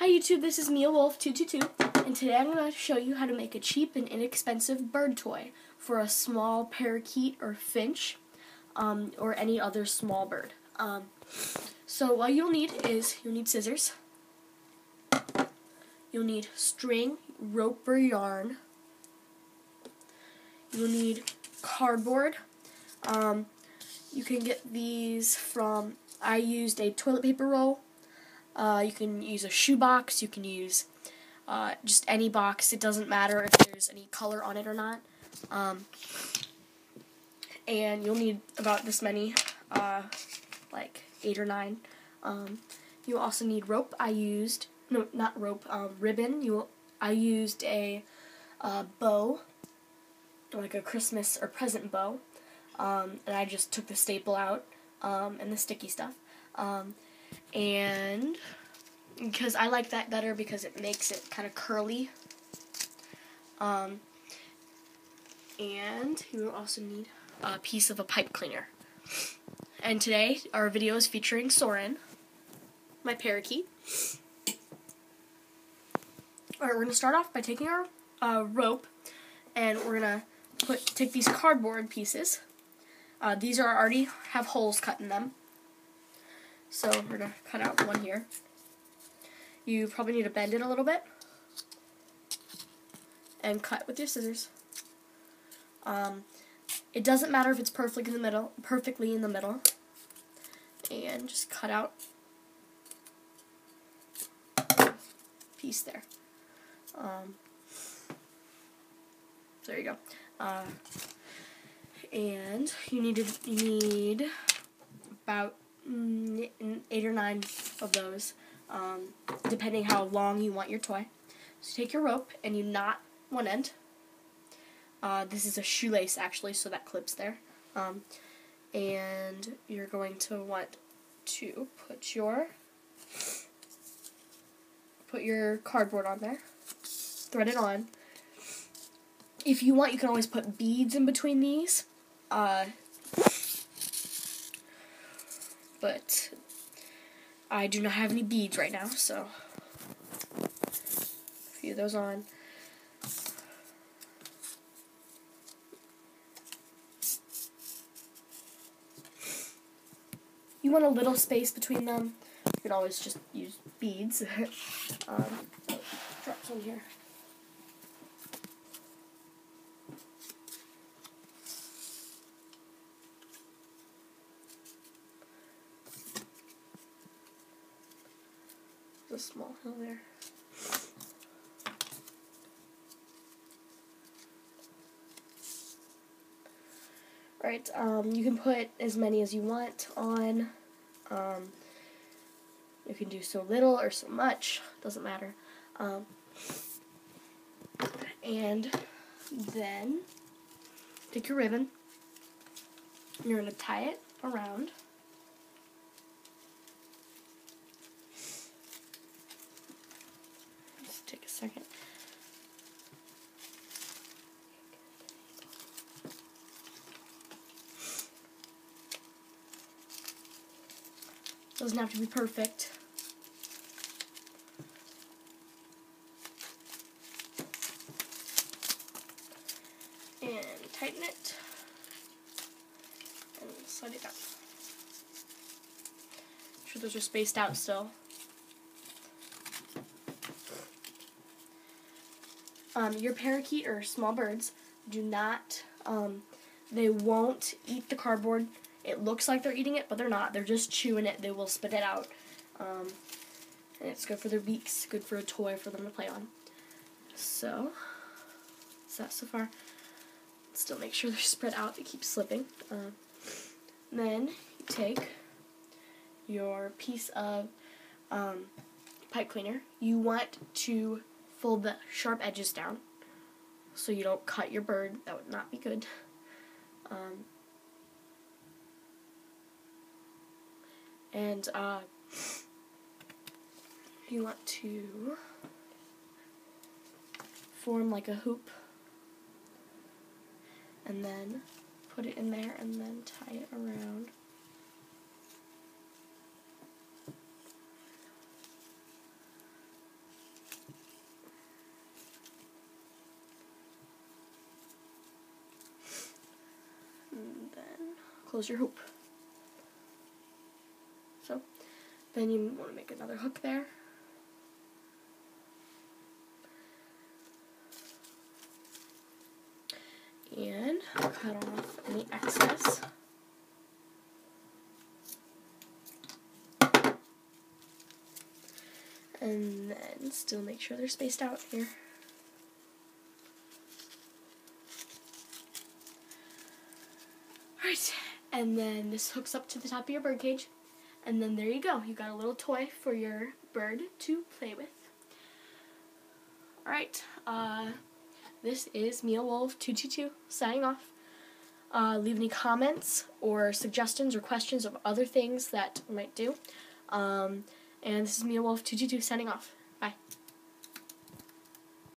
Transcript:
Hi YouTube, this is Mia Wolf 222, and today I'm going to show you how to make a cheap and inexpensive bird toy for a small parakeet or finch, or any other small bird. So what you'll need is, you'll need scissors, you'll need string, rope or yarn, you'll need cardboard. You can get these from, I used a toilet paper roll. You can use a shoebox, you can use just any box, it doesn't matter if there's any color on it or not. And you'll need about this many, like 8 or 9. You also need rope. Ribbon. I used a bow, like a Christmas or present bow, and I just took the staple out, and the sticky stuff. And because I like that better because it makes it kind of curly. And you will also need a piece of a pipe cleaner. And today our video is featuring Soren, my parakeet. Alright, we're going to start off by taking our rope, and we're going to take these cardboard pieces. These already have holes cut in them. So we're going to cut out one here. You probably need to bend it a little bit and cut with your scissors. It doesn't matter if it's perfectly in the middle. And just cut out a piece there. There you go. And you need about 8 or 9 of those, depending how long you want your toy. So take your rope and you knot one end. This is a shoelace actually, so that clips there. And you're going to want to put your cardboard on there, thread it on. If you want, you can always put beads in between these. But I do not have any beads right now, so a few of those on. You want a little space between them. You can always just use beads. Drop some here. A small hill there. Right, you can put as many as you want on. You can do so little or so much, doesn't matter. And then take your ribbon. You're going to tie it around. Take a second. Doesn't have to be perfect. And tighten it. And slide it down. Make sure those are spaced out still. Your parakeet or small birds do not, they won't eat the cardboard. It looks like they're eating it, but they're not. They're just chewing it. They will spit it out. And it's good for their beaks, good for a toy for them to play on. So, is that so far? Still make sure they're spread out. They keep slipping. Then you take your piece of pipe cleaner. You want to fold the sharp edges down so you don't cut your bird. That would not be good. And you want to form like a hoop and then put it in there and then tie it around. close your hoop. So then you want to make another hook there. And cut off any excess. And then still make sure they're spaced out here. Alright, and then this hooks up to the top of your bird cage. And then there you go. You got a little toy for your bird to play with. Alright, this is Mia Wolf 222 signing off. Leave any comments or suggestions or questions of other things that we might do. And this is Mia Wolf 222 signing off. Bye.